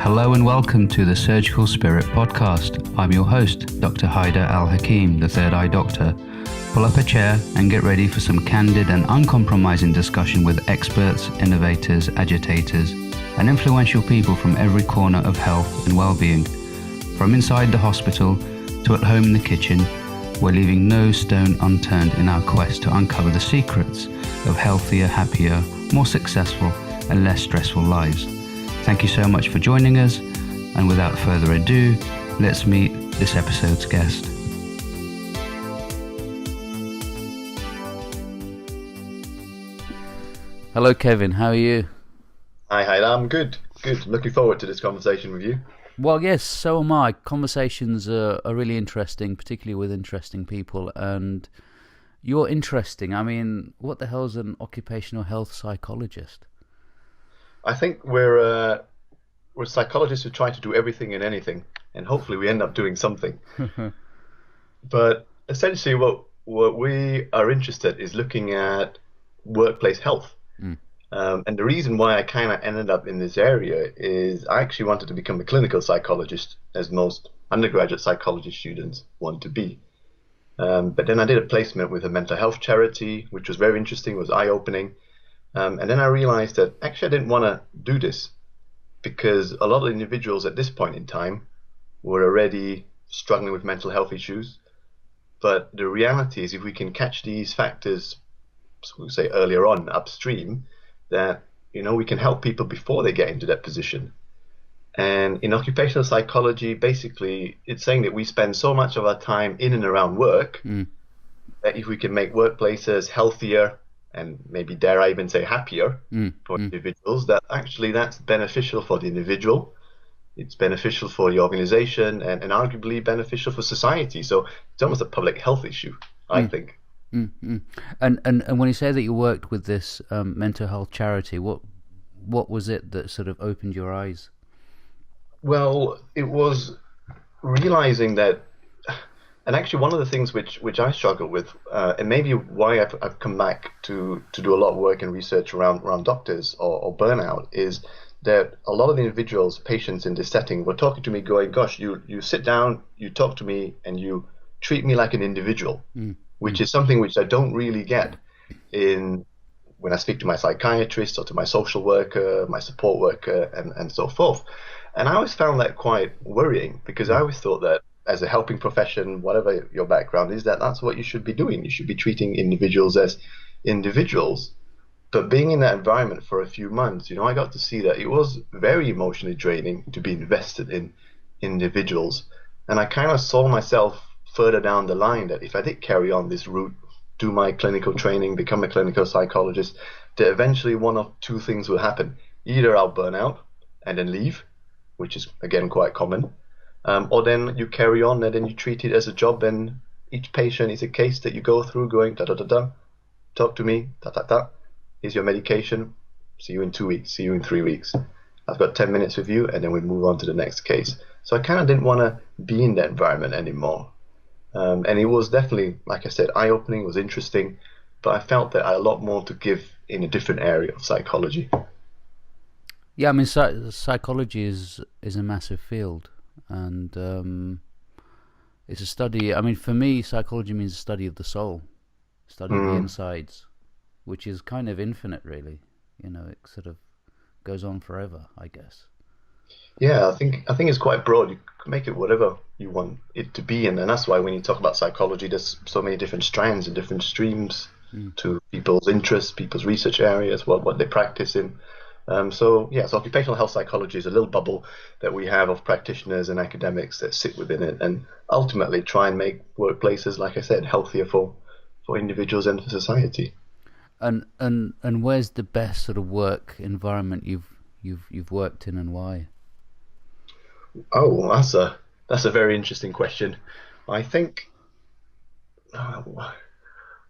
Hello and welcome to the Surgical Spirit podcast. I'm your host, Dr. Haidar Al-Hakim, the Third Eye Doctor. Pull up a chair and get ready for some candid and uncompromising discussion with experts, innovators, agitators, and influential people from every corner of health and well-being. From inside the hospital to at home in the kitchen, we're leaving no stone unturned in our quest to uncover the secrets of healthier, happier, more successful, and less stressful lives. Thank you so much for joining us, and without further ado, let's meet this episode's guest. Hello Kevin, how are you? Hi, I'm good. Looking forward to this conversation with you. Well, yes, so am I. Conversations are really interesting, particularly with interesting people, and you're interesting. I mean, what the hell's an occupational health psychologist? I think we're psychologists who try to do everything and anything, and hopefully we end up doing something. But essentially what we are interested is looking at workplace health. And the reason why I kind of ended up in this area is I actually wanted to become a clinical psychologist, as most undergraduate psychology students want to be. But then I did a placement with a mental health charity, which was very interesting, was eye-opening. And then I realized that actually I didn't want to do this because a lot of individuals at this point in time were already struggling with mental health issues. But the reality is if we can catch these factors, so we'll say earlier on upstream, that we can help people before they get into that position. And in occupational psychology, basically, it's saying that we spend so much of our time in and around work that if we can make workplaces healthier and maybe dare I even say happier for individuals, that actually that's beneficial for the individual. It's beneficial for the organization and arguably beneficial for society. So it's almost a public health issue, I think. And when you say that you worked with this mental health charity, what was it that sort of opened your eyes? Well, it was realizing that, and actually one of the things which I struggle with, and maybe why I've come back to do a lot of work and research around doctors or burnout, is that a lot of the individuals, patients in this setting, were talking to me going, gosh, you sit down, you talk to me, and you treat me like an individual. Which is something which I don't really get when I speak to my psychiatrist or to my social worker, my support worker, and so forth. And I always found that quite worrying because I always thought that as a helping profession, whatever your background is, that's what you should be doing. You should be treating individuals as individuals. But being in that environment for a few months, I got to see that it was very emotionally draining to be invested in individuals. And I kind of saw myself further down the line that if I did carry on this route, do my clinical training, become a clinical psychologist, that eventually one of two things will happen. Either I'll burn out and then leave, which is again quite common, or then you carry on and then you treat it as a job, and each patient is a case that you go through going da-da-da-da, talk to me, da-da-da, here's your medication, see you in 2 weeks, see you in 3 weeks. I've got 10 minutes with you, and then we move on to the next case. So I kind of didn't want to be in that environment anymore. And it was definitely, like I said, eye-opening, it was interesting, but I felt that I had a lot more to give in a different area of psychology. Yeah, I mean, psychology is a massive field, and it's a study. I mean, for me, psychology means a study of the soul, study of the insides, which is kind of infinite, really. It sort of goes on forever, I guess. Yeah, I think it's quite broad. You can make it whatever you want it to be, and that's why when you talk about psychology, there's so many different strands and different streams to people's interests, people's research areas, what they practice in. So occupational health psychology is a little bubble that we have of practitioners and academics that sit within it, and ultimately try and make workplaces, like I said, healthier for individuals and for society. And where's the best sort of work environment you've worked in, and why? Oh, that's a very interesting question. I think I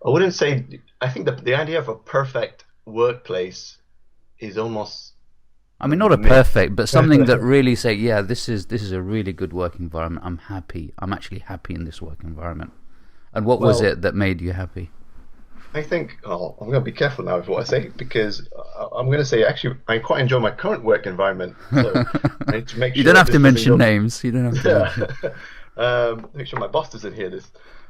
wouldn't say. I think the idea of a perfect workplace is almost. I mean, not a perfect, but something that really say, yeah, this is a really good work environment. I'm happy. I'm actually happy in this work environment. And what was it that made you happy? I think, oh, I'm going to be careful now with what I say because I'm going to say actually I quite enjoy my current work environment. So I need to make You sure don't that have to this doesn't mention go. names. You don't have to mention. Yeah. Make sure my boss doesn't hear this.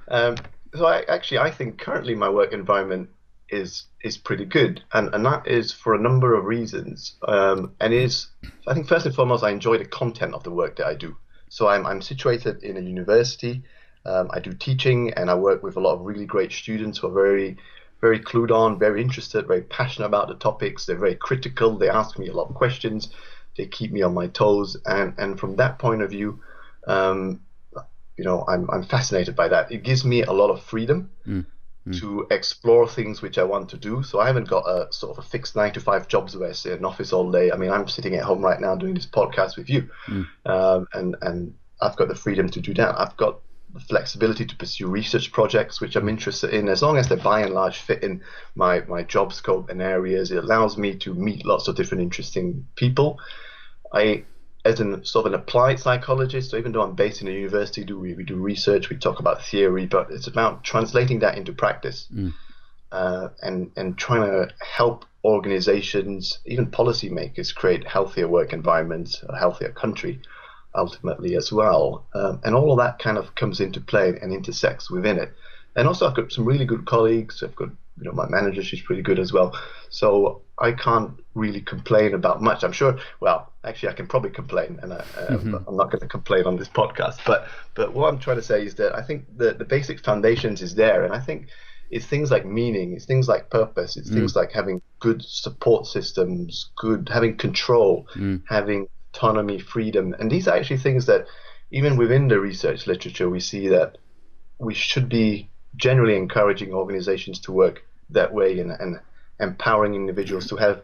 Um, so I think currently my work environment is pretty good, and that is for a number of reasons. And is I think first and foremost I enjoy the content of the work that I do. So I'm situated in a university. I do teaching, and I work with a lot of really great students who are very clued on, very interested, very passionate about the topics. They're very critical. They ask me a lot of questions. They keep me on my toes, and from that point of view, um, I'm fascinated by that. It gives me a lot of freedom to explore things which I want to do. So I haven't got a sort of a fixed 9 to 5 jobs where I sit in an office all day. I mean, I'm sitting at home right now doing this podcast with you, and I've got the freedom to do that. I've got the flexibility to pursue research projects which I'm interested in, as long as they by and large fit in my job scope and areas. It allows me to meet lots of different interesting people. I, as an sort of an applied psychologist, so even though I'm based in a university, we do research, we talk about theory, but it's about translating that into practice, and trying to help organizations, even policymakers, create healthier work environments, a healthier country, ultimately as well. And all of that kind of comes into play and intersects within it. And also, I've got some really good colleagues. I've got, my manager, she's pretty good as well. So I can't really complain about much. I'm sure, well, actually, I can probably complain, and I'm not going to complain on this podcast. But what I'm trying to say is that I think the basic foundations is there. And I think it's things like meaning, it's things like purpose, it's things like having good support systems, having control, having autonomy, freedom. And these are actually things that even within the research literature, we see that we should be generally encouraging organizations to work that way, and empowering individuals to have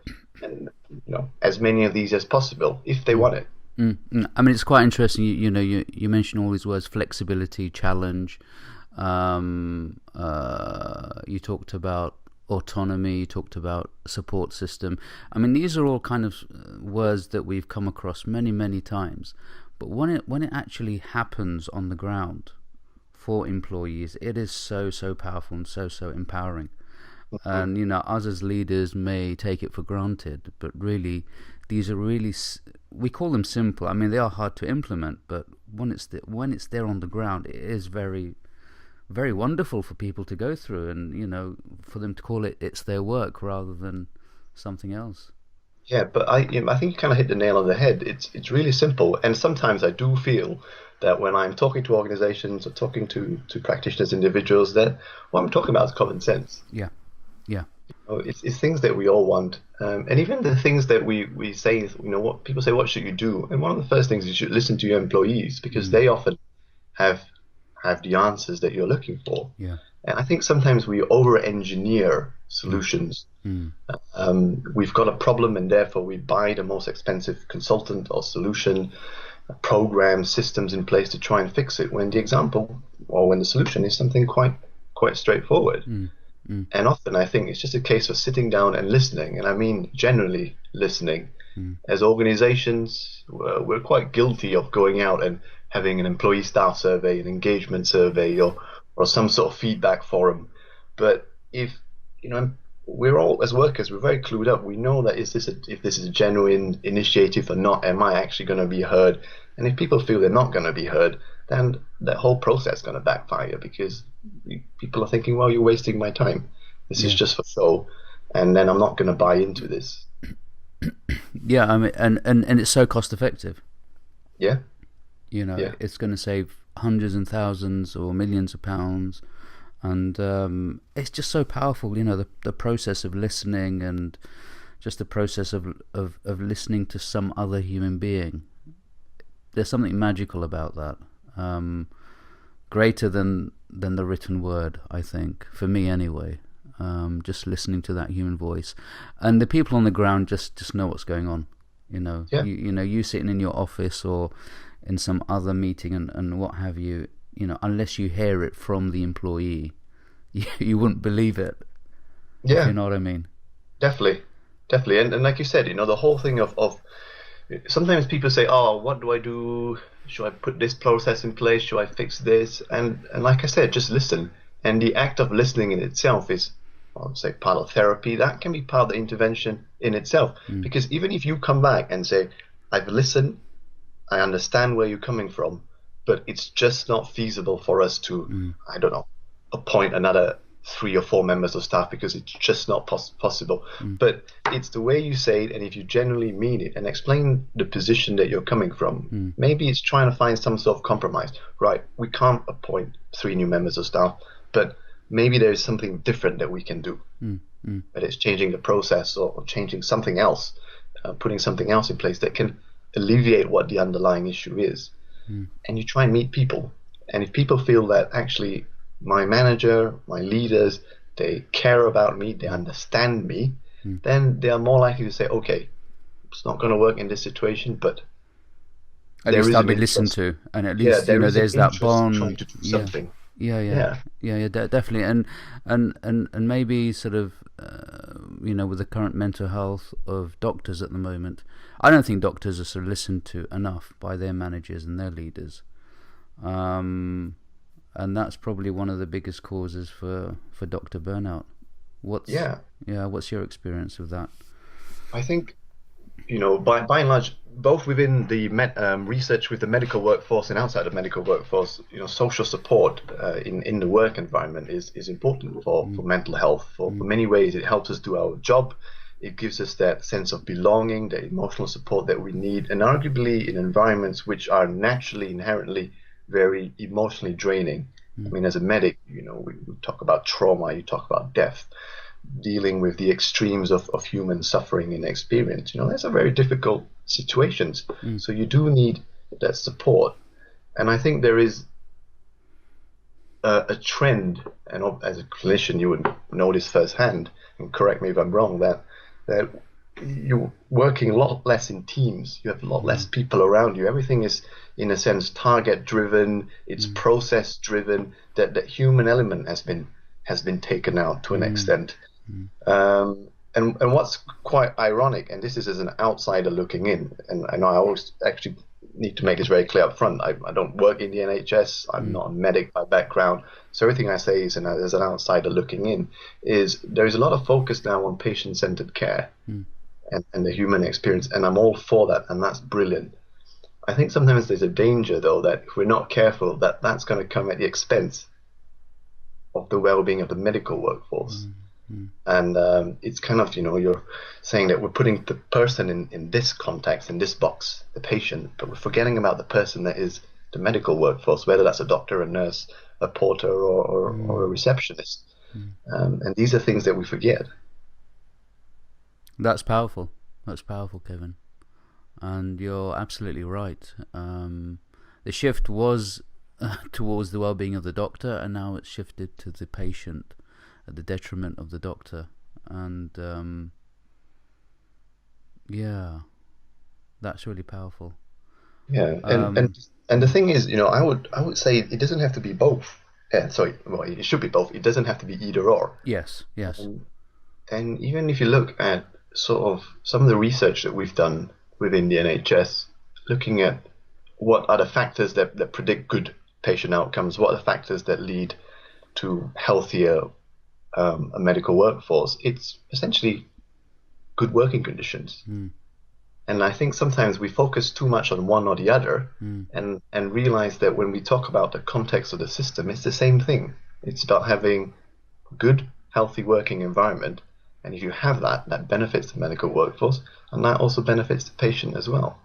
as many of these as possible if they want it. I mean, it's quite interesting. You mention all these words: flexibility, challenge. You talked about autonomy, you talked about support system. I mean, these are all kind of words that we've come across many times, but when it actually happens on the ground for employees, it is so powerful and so empowering. And us as leaders may take it for granted, but really these are we call them simple. I mean, they are hard to implement, but when it's there on the ground, it is very wonderful for people to go through, and for them to call it's their work rather than something else. Yeah, but I think you kind of hit the nail on the head. It's really simple, and sometimes I do feel that when I'm talking to organizations or talking to practitioners, individuals, that what I'm talking about is common sense. Yeah. It's things that we all want, and even the things that we say. What people say, what should you do? And one of the first things is you should listen to your employees, because they often have the answers that you're looking for. Yeah. And I think sometimes we over-engineer solutions. We've got a problem, and therefore we buy the most expensive consultant or solution, program, systems in place to try and fix it, when the example or when the solution is something quite straightforward. And often I think it's just a case of sitting down and listening, and I mean generally listening. As organizations, we're quite guilty of going out and having an employee staff survey, an engagement survey, or some sort of feedback forum. But if we're all, as workers, we're very clued up. We know that if this is a genuine initiative or not, am I actually going to be heard? And if people feel they're not going to be heard, then that whole process is going to backfire, because people are thinking, well, you're wasting my time. This is just for show, and then I'm not going to buy into this. Yeah, I mean, and it's so cost effective. Yeah. It's going to save hundreds and thousands or millions of pounds, and it's just so powerful. The process of listening, and just the process of listening to some other human being. There's something magical about that, greater than the written word, I think, for me anyway. Just listening to that human voice, and the people on the ground just know what's going on. You sitting in your office or in some other meeting and what have you, unless you hear it from the employee, you wouldn't believe it. Yeah, if you know what I mean. Definitely, and like you said, the whole thing of sometimes people say, oh, what do I do? Should I put this process in place? Should I fix this? And like I said, just listen. And the act of listening in itself is I would say part of therapy, that can be part of the intervention in itself. Because even if you come back and say, I've listened, I understand where you're coming from, but it's just not feasible for us to, I don't know, appoint another 3 or 4 members of staff because it's just not possible. But it's the way you say it, and if you genuinely mean it and explain the position that you're coming from, maybe it's trying to find some sort of compromise. Right, we can't appoint 3 new members of staff, but maybe there is something different that we can do. That it's changing the process or changing something else, putting something else in place that can alleviate what the underlying issue is. And you try and meet people. And if people feel that actually my manager, my leaders, they care about me, they understand me, then they are more likely to say, okay, it's not going to work in this situation, but at least I'll be listened to, and at least there's that bond. Trying to do something. Definitely, and maybe sort of with the current mental health of doctors at the moment, I don't think doctors are sort of listened to enough by their managers and their leaders, and that's probably one of the biggest causes for doctor burnout. What's your experience of that? I think, by and large, both within the research with the medical workforce and outside of medical workforce, social support in the work environment is important for mental health. For many ways, it helps us do our job. It gives us that sense of belonging, the emotional support that we need, and arguably in environments which are naturally, inherently very emotionally draining. I mean, as a medic, we talk about trauma, you talk about death, dealing with the extremes of human suffering and experience. Those are very difficult situations. So you do need that support. And I think there is a trend, and as a clinician, you would notice firsthand, and correct me if I'm wrong, that you're working a lot less in teams. You have a lot less people around you. Everything is, in a sense, target driven. It's process driven. That human element has been taken out to an extent. And what's quite ironic, and this is as an outsider looking in, and I know I always actually need to make this very clear up front. I don't work in the NHS. I'm not a medic by background. So everything I say is as an outsider looking in, is there's a lot of focus now on patient-centered care and the human experience, and I'm all for that, and that's brilliant. I think sometimes there's a danger, though, that if we're not careful, that's going to come at the expense of the well-being of the medical workforce. And it's kind of, you're saying that we're putting the person in this context, in this box, the patient, but we're forgetting about the person that is the medical workforce, whether that's a doctor, a nurse, a porter, or a receptionist. And these are things that we forget. That's powerful. That's powerful, Kevin. And you're absolutely right. The shift was towards the well-being of the doctor, and now it's shifted to the patient at the detriment of the doctor. And that's really powerful. Yeah, and the thing is, I would say it doesn't have to be both. It should be both. It doesn't have to be either or. Yes. And even if you look at sort of some of the research that we've done within the NHS, looking at what are the factors that predict good patient outcomes, what are the factors that lead to healthier a medical workforce, it's essentially good working conditions. And I think sometimes we focus too much on one or the other, and realize that when we talk about the context of the system, it's the same thing. It's about having a good, healthy working environment. And if you have that benefits the medical workforce, and that also benefits the patient as well.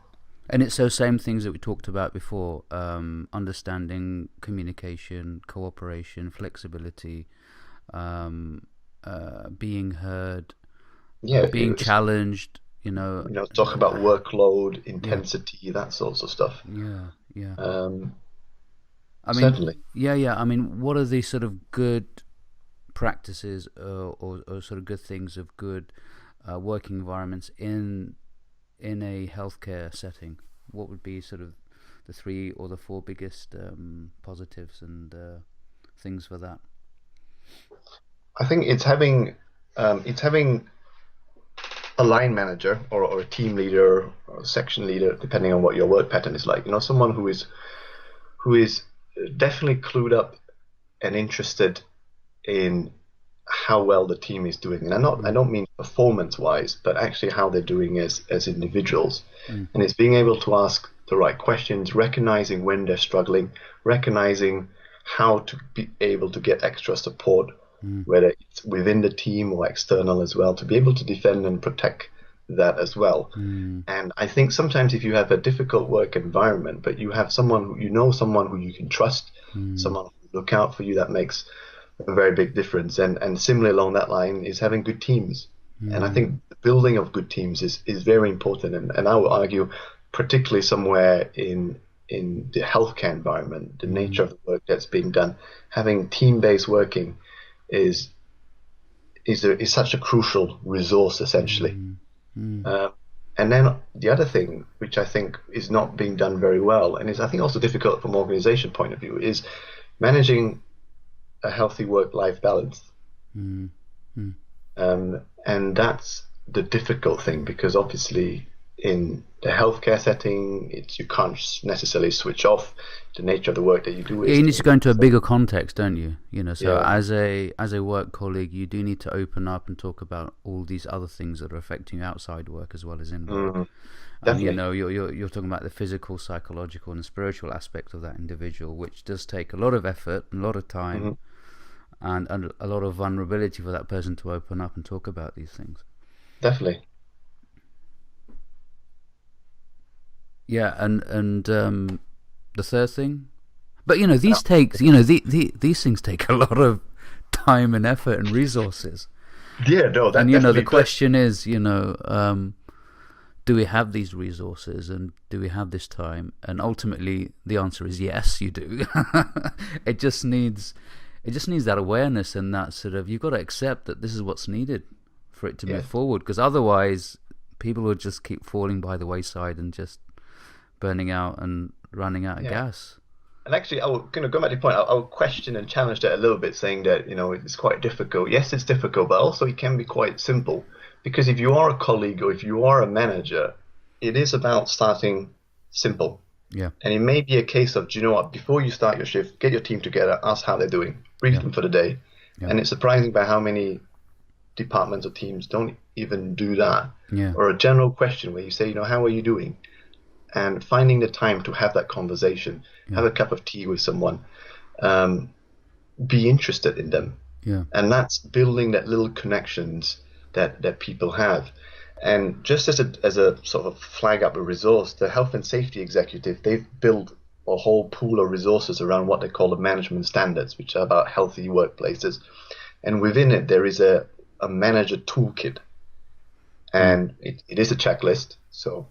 And it's those same things that we talked about before, understanding, communication, cooperation, flexibility, being heard, being challenged, talk about workload, intensity, that sorts of stuff. Certainly. I mean, what are the sort of good practices or sort of good things of good working environments in a healthcare setting? What would be sort of the 3 or the 4 biggest positives and things for that? I think it's having a line manager or a team leader or a section leader, depending on what your work pattern is like. Someone who is definitely clued up and interested in how well the team is doing. And I don't mean performance-wise, but actually how they're doing as individuals. And it's being able to ask the right questions, recognizing when they're struggling, recognizing how to be able to get extra support, whether it's within the team or external as well, to be able to defend and protect that as well. And I think sometimes if you have a difficult work environment, but you have someone who you can trust, someone who will look out for you, that makes a very big difference. And similarly along that line is having good teams. And I think the building of good teams is very important. And I would argue, particularly somewhere in the healthcare environment, the nature of the work that's being done, having team-based working is such a crucial resource, essentially. And then the other thing, which I think is not being done very well, and is I think also difficult from an organization point of view, is managing a healthy work-life balance. And that's the difficult thing, because obviously in the healthcare setting, you can't necessarily switch off. The nature of the work that you do is... you need to go into a bigger context, don't you? So as a work colleague, you do need to open up and talk about all these other things that are affecting you outside work as well as in work. And you're talking about the physical, psychological, and spiritual aspect of that individual, which does take a lot of effort, a lot of time, and a lot of vulnerability for that person to open up and talk about these things. Definitely. Yeah, and the third thing, but these these things take a lot of time and effort and resources. Yeah, no, that and definitely the question is, do we have these resources and do we have this time? And ultimately, the answer is yes, you do. It just needs that awareness and that sort of, you've got to accept that this is what's needed for it to move forward, because otherwise people will just keep falling by the wayside and just burning out and running out of gas. And actually, I will kind of go back to the point. I will question and challenge that a little bit, saying that it's quite difficult. Yes, it's difficult, but also it can be quite simple, because if you are a colleague or if you are a manager, it is about starting simple. Yeah. And it may be a case of, do you know what? Before you start your shift, get your team together, ask how they're doing, brief them for the day. Yeah. And it's surprising by how many departments or teams don't even do that. Yeah. Or a general question where you say, how are you doing? And finding the time to have that conversation, have a cup of tea with someone, be interested in them. Yeah. And that's building that little connections that people have. And just as a sort of flag up a resource, the Health and Safety Executive, they've built a whole pool of resources around what they call the management standards, which are about healthy workplaces. And within it, there is a manager toolkit. And it is a checklist. So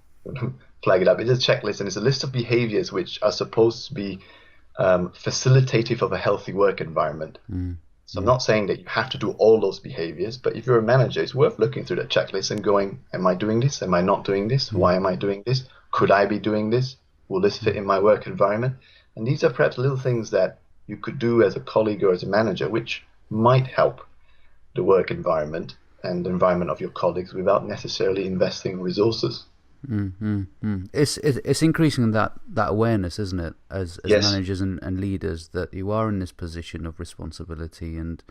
flag it up. It's a checklist, and it's a list of behaviors which are supposed to be facilitative of a healthy work environment. So I'm not saying that you have to do all those behaviors, but if you're a manager, it's worth looking through that checklist and going, am I doing this? Am I not doing this? Why am I doing this? Could I be doing this? Will this fit in my work environment? And these are perhaps little things that you could do as a colleague or as a manager, which might help the work environment and the environment of your colleagues without necessarily investing resources. It's increasing that awareness, isn't it, as managers and leaders, that you are in this position of responsibility, and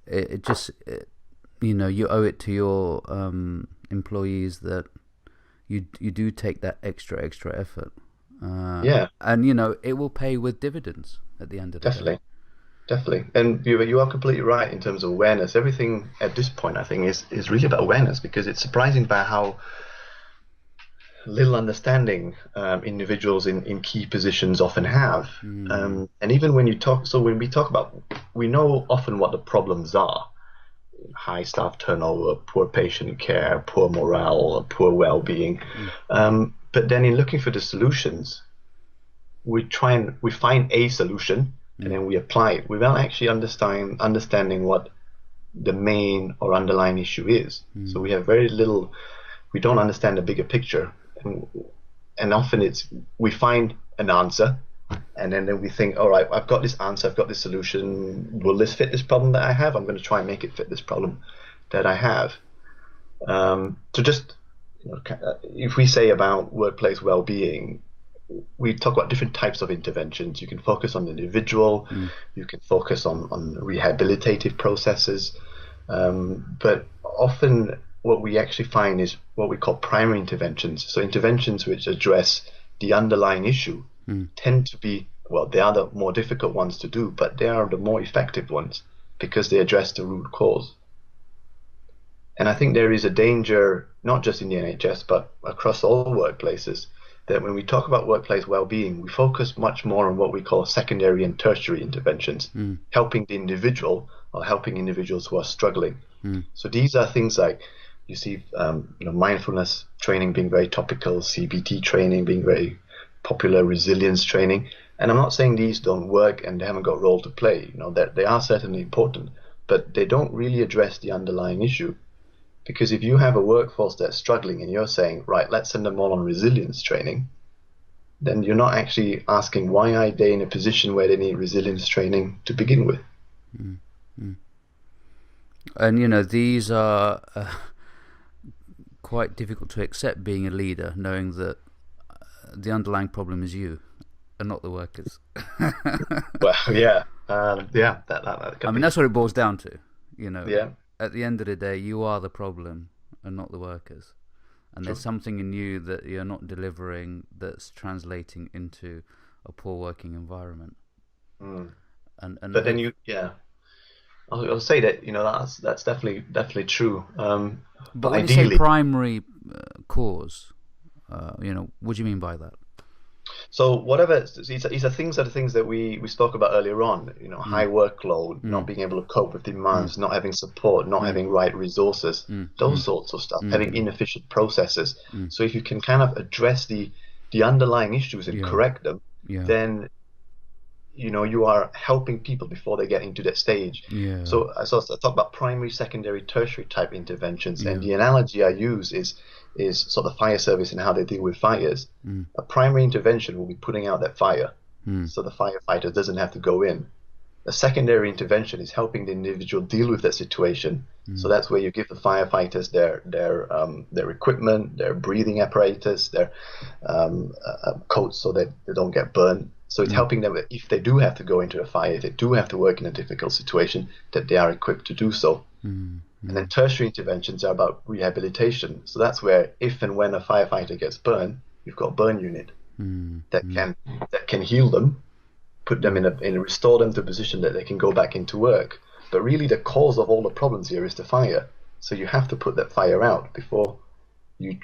it just you owe it to your employees that you do take that extra effort, and it will pay with dividends at the end of the day. Definitely. And you are completely right in terms of awareness. Everything at this point, I think, is really about awareness, because it's surprising by how little understanding individuals in key positions often have. And even when we talk about, we know often what the problems are: high staff turnover, poor patient care, poor morale, poor well-being. But then in looking for the solutions, we find a solution and then we apply it without actually understanding what the main or underlying issue is. So we have very little, we don't understand the bigger picture. And often we find an answer, and then we think, all right, I've got this answer, I've got this solution. Will this fit this problem that I have? I'm going to try and make it fit this problem that I have. So just, if we say about workplace well-being, we talk about different types of interventions. You can focus on the individual, you can focus on rehabilitative processes, But often what we actually find is what we call primary interventions. So interventions which address the underlying issue tend to be, well, they are the more difficult ones to do, but they are the more effective ones because they address the root cause. And I think there is a danger, not just in the NHS, but across all workplaces, that when we talk about workplace well-being, we focus much more on what we call secondary and tertiary interventions, helping the individual or helping individuals who are struggling. So these are things like you see mindfulness training being very topical, CBT training being very popular, resilience training. And I'm not saying these don't work and they haven't got a role to play. That they are certainly important, but they don't really address the underlying issue. Because if you have a workforce that's struggling and you're saying, right, let's send them all on resilience training, then you're not actually asking why are they in a position where they need resilience training to begin with. And, these are quite difficult to accept, being a leader, knowing that the underlying problem is you and not the workers. Well, yeah. That I mean, that's what it boils down to, Yeah. At the end of the day, you are the problem and not the workers. And there's something in you that you're not delivering that's translating into a poor working environment. But then I'll say that that's definitely true. But when ideally, you say primary cause, what do you mean by that? So whatever these are things that we spoke about earlier on. High workload, not being able to cope with demands, not having support, not having right resources, those sorts of stuff, having inefficient processes. So if you can kind of address the underlying issues and correct them, then you are helping people before they get into that stage. So I talk about primary, secondary, tertiary type interventions, and the analogy I use is sort of fire service and how they deal with fires. A primary intervention will be putting out that fire, so the firefighter doesn't have to go in. A secondary intervention is helping the individual deal with that situation. So that's where you give the firefighters their equipment, their breathing apparatus, their coats so that they don't get burned. So it's helping them that if they do have to go into a fire, if they do have to work in a difficult situation, that they are equipped to do so. And then tertiary interventions are about rehabilitation. So that's where if and when a firefighter gets burned, you've got a burn unit that can heal them, put them restore them to a position that they can go back into work. But really the cause of all the problems here is the fire. So you have to put that fire out before you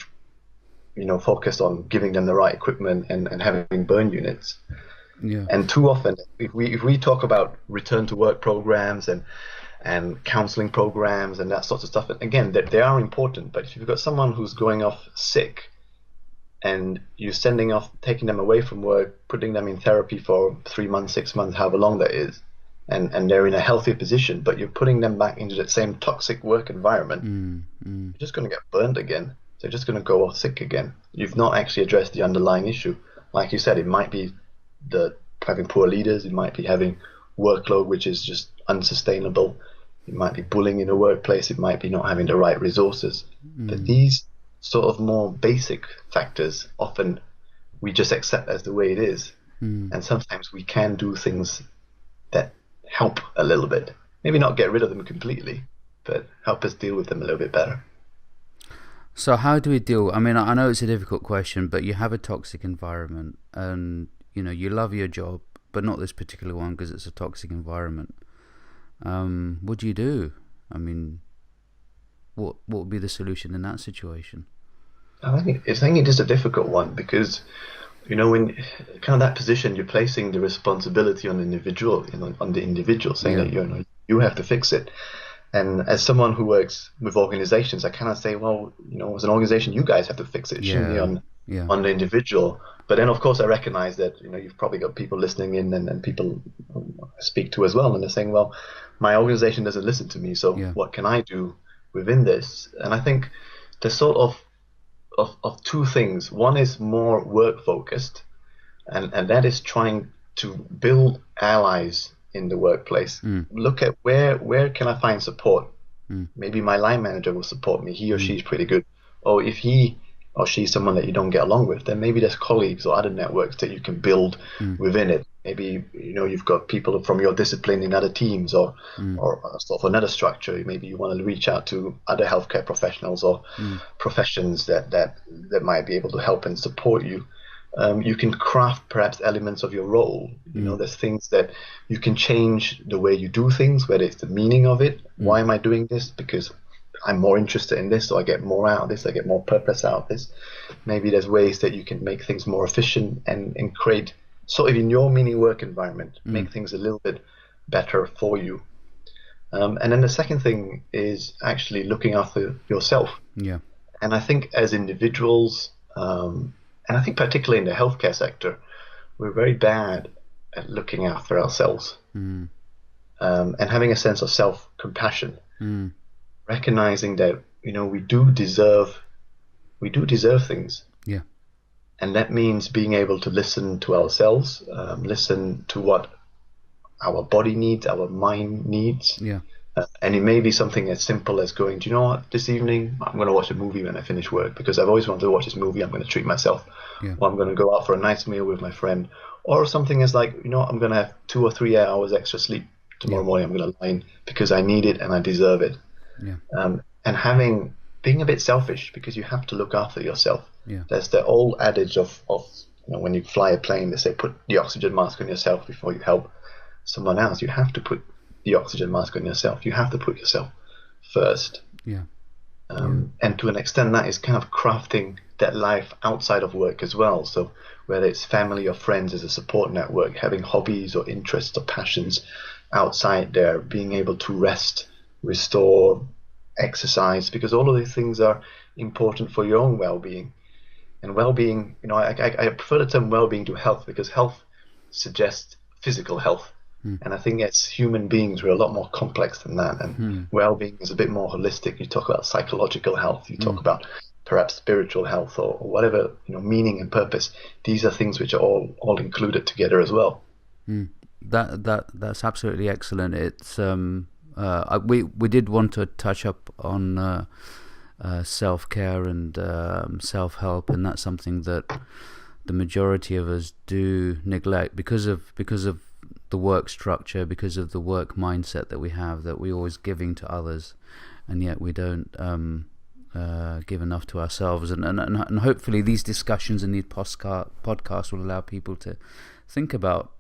focus on giving them the right equipment and having burn units. And too often, if we talk about return to work programs and counseling programs and that sort of stuff, and again, they are important, but if you've got someone who's going off sick and you're taking them away from work, putting them in therapy for 3 months, 6 months, however long that is, and they're in a healthier position, but you're putting them back into that same toxic work environment, you're just going to get burned again. They're just going to go off sick again. You've not actually addressed the underlying issue. Like you said, it might be having poor leaders, it might be having workload which is just unsustainable, it might be bullying in the workplace, it might be not having the right resources. But these sort of more basic factors often we just accept as the way it is. And sometimes we can do things that help a little bit. Maybe not get rid of them completely, but help us deal with them a little bit better. So how do we deal? I mean, I know it's a difficult question, but you have a toxic environment and, you love your job, but not this particular one because it's a toxic environment. What do you do? I mean, what would be the solution in that situation? I think it is a difficult one because, when kind of that position, you're placing the responsibility on the individual, saying that you have to fix it. And as someone who works with organizations, I kind of say, well, as an organization, you guys have to fix it. It shouldn't be on the individual. But then, of course, I recognize that, you've probably got people listening in and people I speak to as well. And they're saying, well, my organization doesn't listen to me. So what can I do within this? And I think there's sort of two things. One is more work focused, and that is trying to build allies in the workplace. Look at where can I find support. Maybe my line manager will support me. He or she is pretty good. Or if he or she's someone that you don't get along with, then maybe there's colleagues or other networks that you can build within it. Maybe you've got people from your discipline in other teams, or sort of another structure. Maybe you want to reach out to other healthcare professionals or professions that might be able to help and support you. You can craft perhaps elements of your role. There's things that you can change the way you do things, whether it's the meaning of it. Why am I doing this? Because I'm more interested in this, so I get more out of this, I get more purpose out of this. Maybe there's ways that you can make things more efficient and create sort of in your mini work environment, make things a little bit better for you. And then the second thing is actually looking after yourself. Yeah. And I think as individuals, and I think particularly in the healthcare sector, we're very bad at looking after ourselves, and having a sense of self-compassion, recognizing that we do deserve things. Yeah. And that means being able to listen to ourselves, listen to what our body needs, our mind needs. Yeah. And it may be something as simple as going, do you know what, this evening I'm going to watch a movie when I finish work because I've always wanted to watch this movie. I'm going to treat myself. Yeah. Or I'm going to go out for a nice meal with my friend. Or something as like, I'm going to have 2 or 3 hours extra sleep tomorrow morning. I'm going to lie in because I need it and I deserve it. Yeah. And being a bit selfish because you have to look after yourself. Yeah. There's the old adage of when you fly a plane, they say put the oxygen mask on yourself before you help someone else. You have to put the oxygen mask on yourself. You have to put yourself first. Yeah. And to an extent, that is kind of crafting that life outside of work as well. So whether it's family or friends as a support network, having hobbies or interests or passions outside there, being able to rest, restore, exercise, because all of these things are important for your own well-being. And well-being, I prefer the term well-being to health because health suggests physical health. And I think as human beings, we're a lot more complex than that. And well-being is a bit more holistic. You talk about psychological health. You talk about perhaps spiritual health or whatever, meaning and purpose. These are things which are all included together as well. That's absolutely excellent. It's we did want to touch up on self-care and self-help, and that's something that the majority of us do neglect because of the work structure, because of the work mindset that we have, that we're always giving to others, and yet we don't give enough to ourselves. And hopefully these discussions and these podcasts will allow people to think about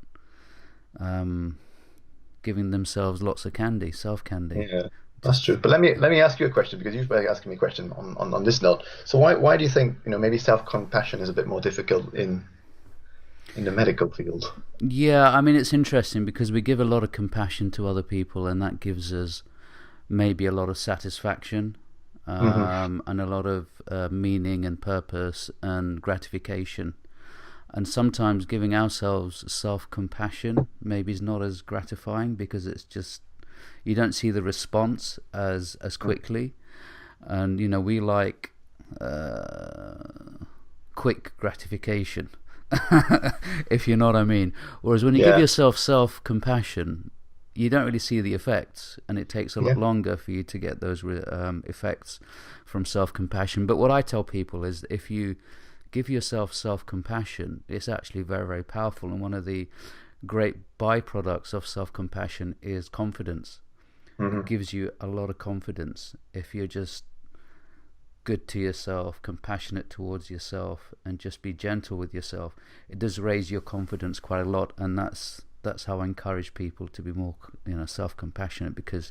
giving themselves lots of candy, self-candy. Yeah, that's true. But let me ask you a question, because you've been asking me a question on this note. So why do you think maybe self-compassion is a bit more difficult in the medical field? Yeah, I mean, it's interesting because we give a lot of compassion to other people, and that gives us maybe a lot of satisfaction and a lot of meaning and purpose and gratification. And sometimes giving ourselves self-compassion maybe is not as gratifying because it's just, you don't see the response as quickly. And, we like quick gratification, if you know what I mean. Whereas when you give yourself self-compassion, you don't really see the effects, and it takes a lot longer for you to get those effects from self-compassion. But what I tell people is if you give yourself self-compassion, it's actually very, very powerful. And one of the great byproducts of self-compassion is confidence. It gives you a lot of confidence if you're just good to yourself, compassionate towards yourself, and just be gentle with yourself. It does raise your confidence quite a lot, and that's how I encourage people to be more, self-compassionate, because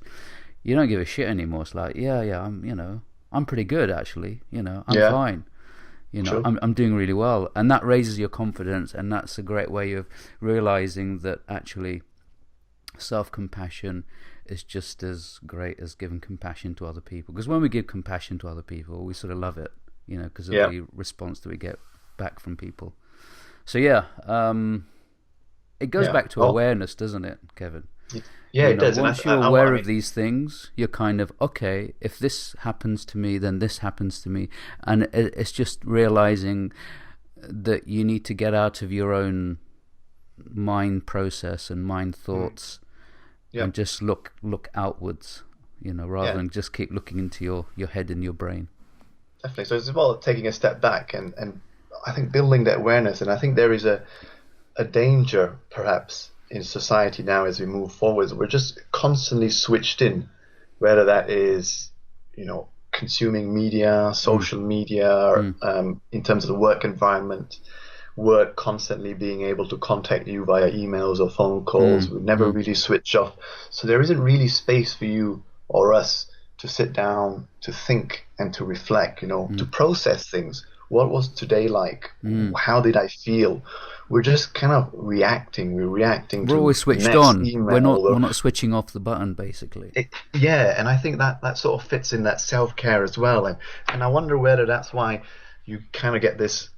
you don't give a shit anymore. It's like, I'm pretty good actually. I'm fine. Sure. I'm doing really well, and that raises your confidence, and that's a great way of realizing that actually self-compassion is just as great as giving compassion to other people. Because when we give compassion to other people, we sort of love it, because of the response that we get back from people. So it goes back to awareness, doesn't it, Kevin? Yeah, it does. Once you're aware of these things, you're kind of, okay, if this happens to me, then this happens to me. And it's just realizing that you need to get out of your own mind process and mind thoughts and just look outwards, rather than just keep looking into your head and your brain. Definitely. So it's about taking a step back and I think building that awareness. And I think there is a a danger, perhaps, in society now as we move forward. We're just constantly switched in, whether that is, consuming media, social media, in terms of the work environment, work constantly being able to contact you via emails or phone calls. We never really switch off. So there isn't really space for you or us to sit down, to think and to reflect, to process things. What was today like? How did I feel? We're just kind of reacting. We're always switched on. We're not switching off the button, basically. And I think that sort of fits in that self-care as well. And I wonder whether that's why you kind of get this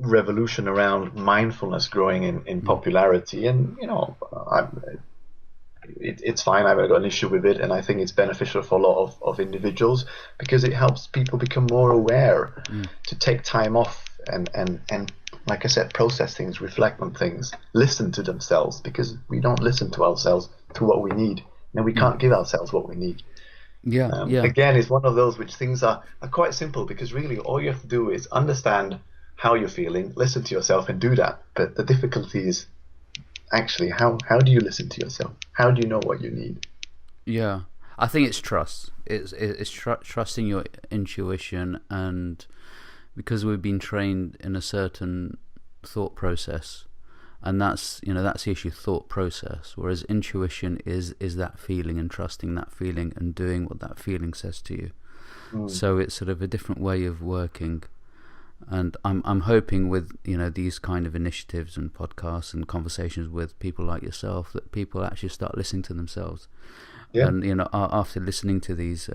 revolution around mindfulness growing in popularity. And, it's fine. I've got an issue with it, and I think it's beneficial for a lot of individuals because it helps people become more aware to take time off and like I said, process things, reflect on things, listen to themselves, because we don't listen to ourselves to what we need, and we can't give ourselves what we need. Again, it's one of those which things are quite simple, because really all you have to do is understand how you're feeling, listen to yourself and do that. But the difficulty is actually how do you listen to yourself? How do you know what you need? Yeah, I think it's trust. It's trusting your intuition, and because we've been trained in a certain thought process, and that's the issue, thought process, whereas intuition is that feeling and trusting that feeling and doing what that feeling says to you. So it's sort of a different way of working. And I'm hoping with these kind of initiatives and podcasts and conversations with people like yourself that people actually start listening to themselves. And after listening to these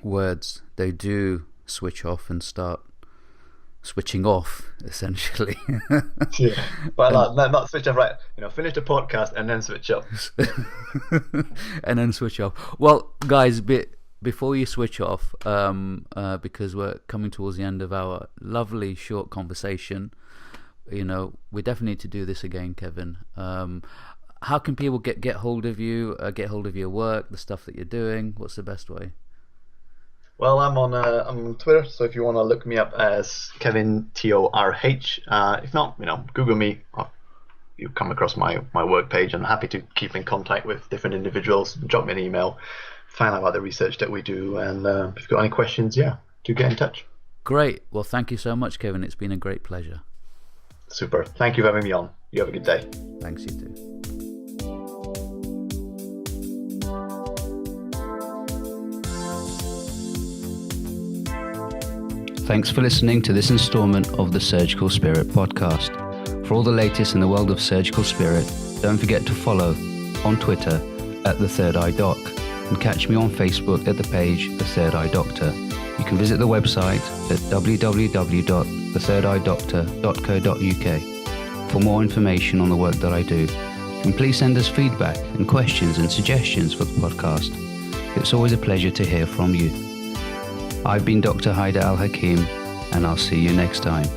words, they do switch off and start switching off, essentially. Well, not switch off, right? Finish the podcast and then switch off. And then switch off. Well, guys, before you switch off, because we're coming towards the end of our lovely short conversation, we definitely need to do this again, Kevin. How can people get hold of you, get hold of your work, the stuff that you're doing? What's the best way? Well, I'm on Twitter, so if you want to look me up as Kevin Teoh RH, if not, Google me. You come across my work page. I'm happy to keep in contact with different individuals. Drop me an email, find out about the research that we do, and if you've got any questions, do get in touch. Great. Well, thank you so much, Kevin. It's been a great pleasure. Super. Thank you for having me on. You have a good day. Thanks, you too. Thanks for listening to this installment of the Surgical Spirit podcast. For all the latest in the world of surgical spirit, don't forget to follow on Twitter at The Third Eye Doc, and catch me on Facebook at the page The Third Eye Doctor. You can visit the website at www.thethirdeyeDoctor.co.uk for more information on the work that I do. And please send us feedback and questions and suggestions for the podcast. It's always a pleasure to hear from you. I've been Dr. Haidar Al-Hakim, and I'll see you next time.